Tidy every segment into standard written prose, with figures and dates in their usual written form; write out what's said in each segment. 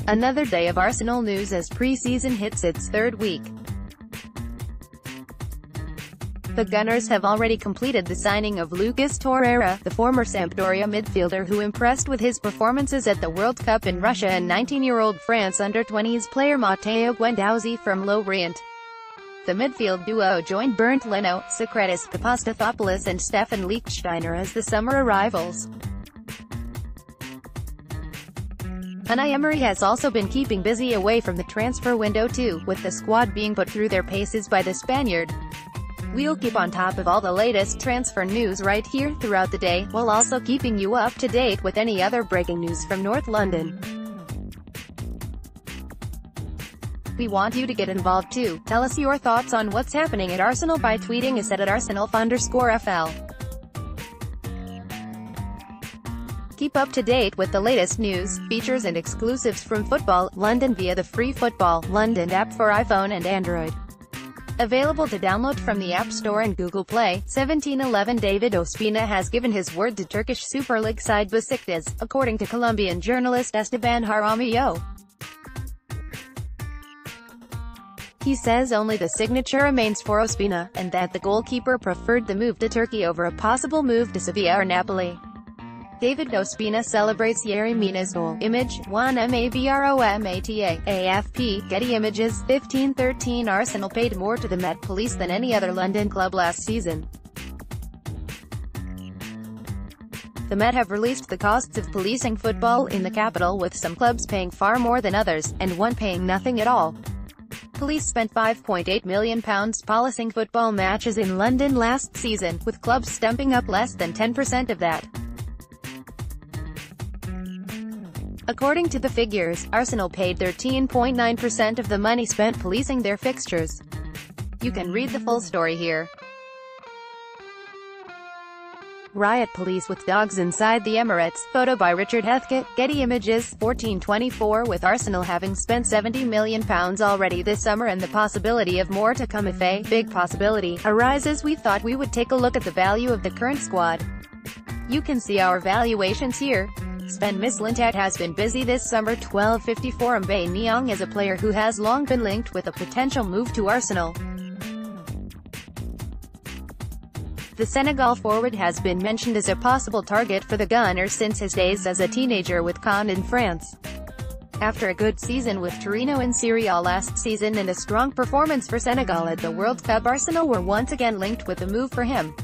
Another day of Arsenal news as pre-season hits its third week. The Gunners have already completed the signing of Lucas Torreira, the former Sampdoria midfielder who impressed with his performances at the World Cup in Russia, and 19-year-old France under-20s player Matteo Guendouzi from Lorient. The midfield duo joined Bernd Leno, Sokratis, Papastathopoulos and Stephan Lichtsteiner as the summer arrivals. Unai Emery has also been keeping busy away from the transfer window too, with the squad being put through their paces by the Spaniard. We'll keep on top of all the latest transfer news right here throughout the day, while also keeping you up to date with any other breaking news from North London. We want you to get involved too. Tell us your thoughts on what's happening at Arsenal by tweeting us at @Arsenal_FL. Keep up to date with the latest news, features and exclusives from Football London via the free Football London app for iPhone and Android. Available to download from the App Store and Google Play. 1711 David Ospina has given his word to Turkish Super League side Besiktas, according to Colombian journalist Esteban Jaramillo. He says only the signature remains for Ospina, and that the goalkeeper preferred the move to Turkey over a possible move to Sevilla or Napoli. David Ospina celebrates Yerry Mina's goal. Image, 1MABROMATA, AFP, Getty Images, 15-13 Arsenal paid more to the Met Police than any other London club last season. The Met have released the costs of policing football in the capital, with some clubs paying far more than others, and one paying nothing at all. Police spent £5.8 million policing football matches in London last season, with clubs stumping up less than 10% of that. According to the figures, Arsenal paid 13.9% of the money spent policing their fixtures. You can read the full story here. Riot police with dogs inside the Emirates. Photo by Richard Heathcote. Getty Images. 1424 With Arsenal having spent £70 million already this summer and the possibility of more to come if a big possibility arises, we thought we would take a look at the value of the current squad. You can see our valuations here. Sven Mislintat has been busy this summer. 1254 Mbaye Niang is a player who has long been linked with a potential move to Arsenal. The Senegal forward has been mentioned as a possible target for the Gunners since his days as a teenager with Caen in France. After a good season with Torino in Serie A last season and a strong performance for Senegal at the World Cup, Arsenal were once again linked with a move for him.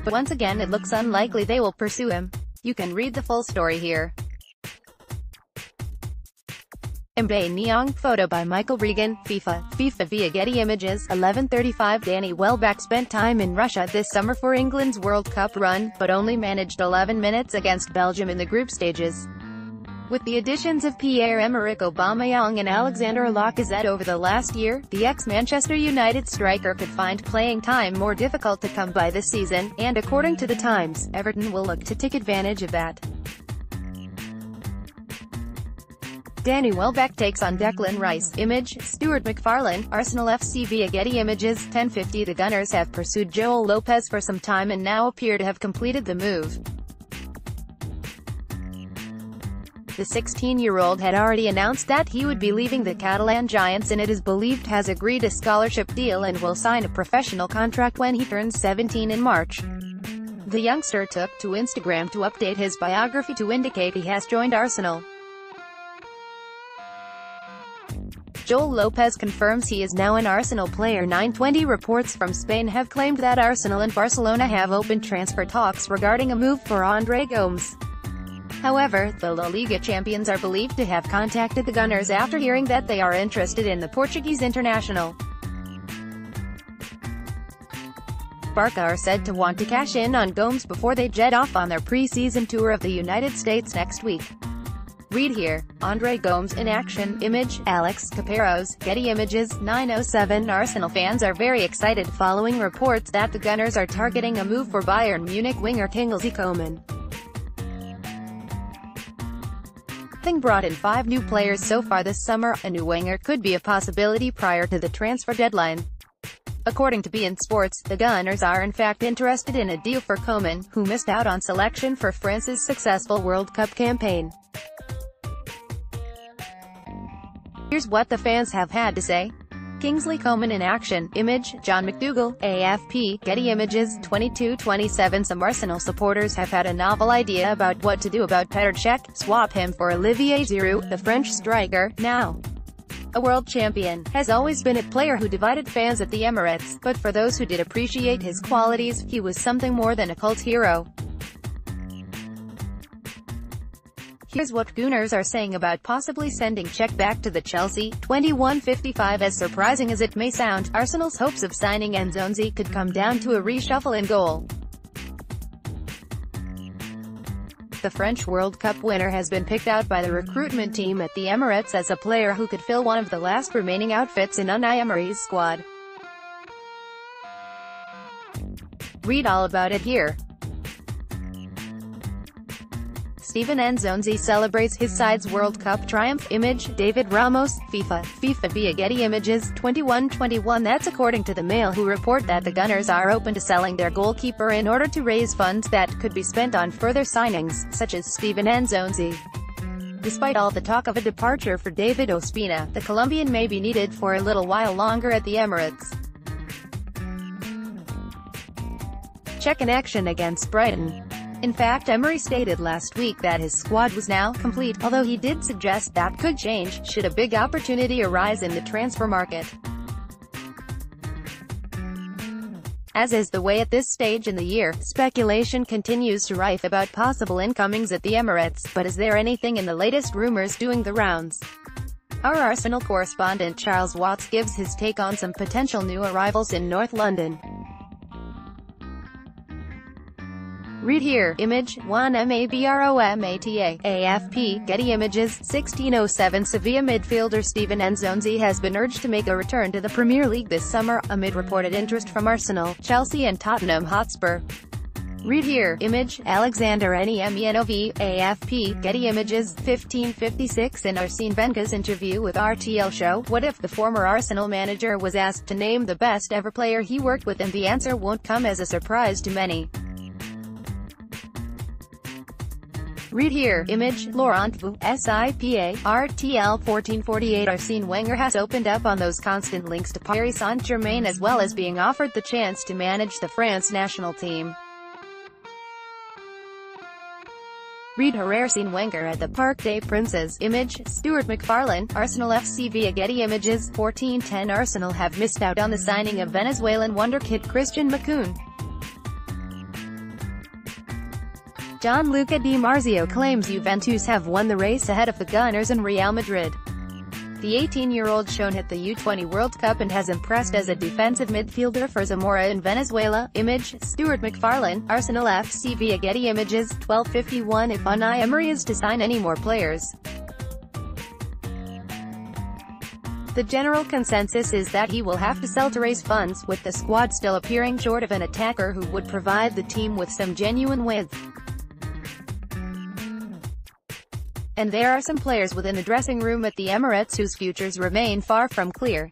But once again it looks unlikely they will pursue him. You can read the full story here. Mbaye Niang. Photo by Michael Regan. FIFA via Getty Images. 1135 Danny Welbeck spent time in Russia this summer for England's World Cup run, but only managed 11 minutes against Belgium in the group stages. With the additions of Pierre-Emerick Aubameyang and Alexander Lacazette over the last year, the ex-Manchester United striker could find playing time more difficult to come by this season, and according to The Times, Everton will look to take advantage of that. Danny Welbeck takes on Declan Rice. Image, Stuart McFarlane. Arsenal FC via Getty Images. 1050 The Gunners have pursued Joel Lopez for some time and now appear to have completed the move. The 16-year-old had already announced that he would be leaving the Catalan Giants, and it is believed has agreed a scholarship deal and will sign a professional contract when he turns 17 in March. The youngster took to Instagram to update his biography to indicate he has joined Arsenal. Joel Lopez confirms he is now an Arsenal player. 920 reports from Spain have claimed that Arsenal and Barcelona have opened transfer talks regarding a move for Andre Gomes. However, the La Liga champions are believed to have contacted the Gunners after hearing that they are interested in the Portuguese international. Barca are said to want to cash in on Gomes before they jet off on their pre-season tour of the United States next week. Read here. Andre Gomes in action. Image, Alex Caparros. Getty Images. 907 Arsenal fans are very excited following reports that the Gunners are targeting a move for Bayern Munich winger Kingsley Coman. Having brought in 5 new players so far this summer, a new winger could be a possibility prior to the transfer deadline. According to beIN Sports, the Gunners are in fact interested in a deal for Gomes, who missed out on selection for France's successful World Cup campaign. Here's what the fans have had to say. Kingsley Coman in action. Image, John McDougall, AFP, Getty Images, 22-27. Some Arsenal supporters have had a novel idea about what to do about Petr Cech. Swap him for Olivier Giroud. The French striker, now a world champion, has always been a player who divided fans at the Emirates, but for those who did appreciate his qualities, he was something more than a cult hero. Here's what Gunners are saying about possibly sending Cech back to the Chelsea. 21:55. As surprising as it may sound, Arsenal's hopes of signing Guendouzi could come down to a reshuffle in goal. The French World Cup winner has been picked out by the recruitment team at the Emirates as a player who could fill one of the last remaining outfits in Unai Emery's squad. Read all about it here. Stephan Guendouzi celebrates his side's World Cup triumph. Image, David Ramos, FIFA via Getty Images, 21-21. That's according to the Mail, who report that the Gunners are open to selling their goalkeeper in order to raise funds that could be spent on further signings, such as Stephan Guendouzi. Despite all the talk of a departure for David Ospina, the Colombian may be needed for a little while longer at the Emirates. Cech in action against Brighton. In fact, Emery stated last week that his squad was now complete, although he did suggest that could change should a big opportunity arise in the transfer market. As is the way at this stage in the year, speculation continues to rife about possible incomings at the Emirates, but is there anything in the latest rumors doing the rounds? Our Arsenal correspondent Charles Watts gives his take on some potential new arrivals in North London. Read here. Image, Unai Emery, AFP, Getty Images, 16:07. Sevilla midfielder Stephan Guendouzi has been urged to make a return to the Premier League this summer, amid reported interest from Arsenal, Chelsea and Tottenham Hotspur. Read here. Image, Alexander Niemov, AFP, Getty Images, 15:56. In Arsene Wenger's interview with RTL show, What If, the former Arsenal manager was asked to name the best ever player he worked with, and the answer won't come as a surprise to many. Read here. Image, Laurent Vu, SIPA, RTL 1448. Arsene Wenger has opened up on those constant links to Paris Saint-Germain, as well as being offered the chance to manage the France national team. Read Arsene Wenger at the Parc des Princes. Image, Stuart McFarlane, Arsenal FC via Getty Images, 14:10. Arsenal have missed out on the signing of Venezuelan wonderkid Christian Macoun. Gianluca Di Marzio claims Juventus have won the race ahead of the Gunners and Real Madrid. The 18-year-old shone at the U20 World Cup and has impressed as a defensive midfielder for Zamora in Venezuela. Image, Stuart McFarlane, Arsenal FC via Getty Images, 12:51. If Unai Emery is to sign any more players, the general consensus is that he will have to sell to raise funds, with the squad still appearing short of an attacker who would provide the team with some genuine width. And there are some players within the dressing room at the Emirates whose futures remain far from clear.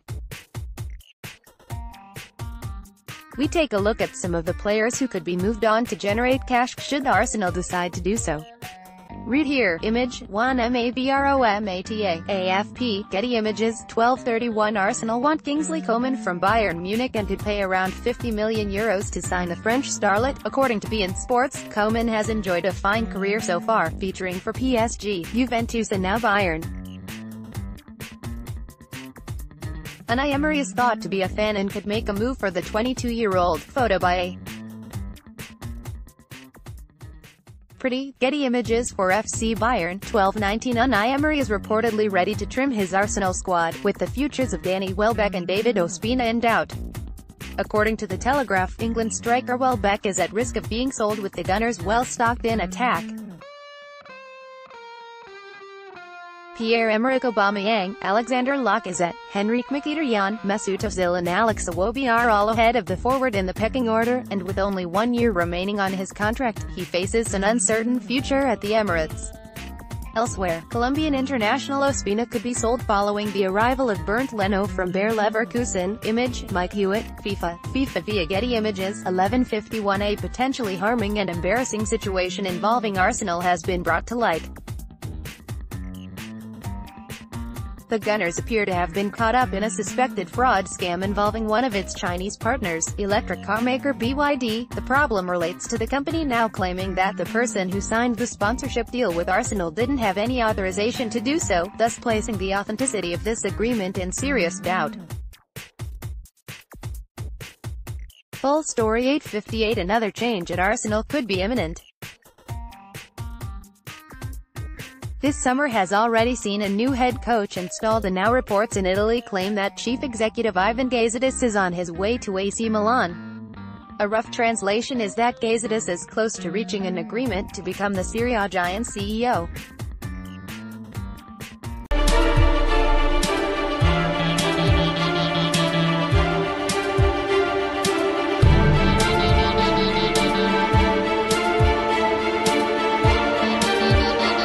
We take a look at some of the players who could be moved on to generate cash, should Arsenal decide to do so. Read here. Image, Unai Emery, AFP, Getty Images, 12:31. Arsenal want Kingsley Coman from Bayern Munich and could pay around €50 million to sign the French starlet. According to beIN Sports, Coman has enjoyed a fine career so far, featuring for PSG, Juventus and now Bayern. Unai Emery is thought to be a fan and could make a move for the 22-year-old. Photo by A. Pretty, Getty Images for FC Bayern, 12:19. Unai Emery is reportedly ready to trim his Arsenal squad, with the futures of Danny Welbeck and David Ospina in doubt. According to The Telegraph, England striker Welbeck is at risk of being sold, with the Gunners well stocked in attack. Pierre-Emerick Aubameyang, Alexander Lacazette, Henrique Mkhitaryan, Mesut Ozil and Alex Iwobi are all ahead of the forward in the pecking order, and with only 1 year remaining on his contract, he faces an uncertain future at the Emirates. Elsewhere, Colombian international Ospina could be sold following the arrival of Bernd Leno from Bayer Leverkusen. Image, Mike Hewitt, FIFA via Getty Images, 11:51. A potentially harming and embarrassing situation involving Arsenal has been brought to light. The Gunners appear to have been caught up in a suspected fraud scam involving one of its Chinese partners, electric car maker BYD. The problem relates to the company now claiming that the person who signed the sponsorship deal with Arsenal didn't have any authorization to do so, thus placing the authenticity of this agreement in serious doubt. Full story 8:58. Another change at Arsenal could be imminent. This summer has already seen a new head coach installed, and now reports in Italy claim that chief executive Ivan Gazidis is on his way to AC Milan. A rough translation is that Gazidis is close to reaching an agreement to become the Serie A giant CEO.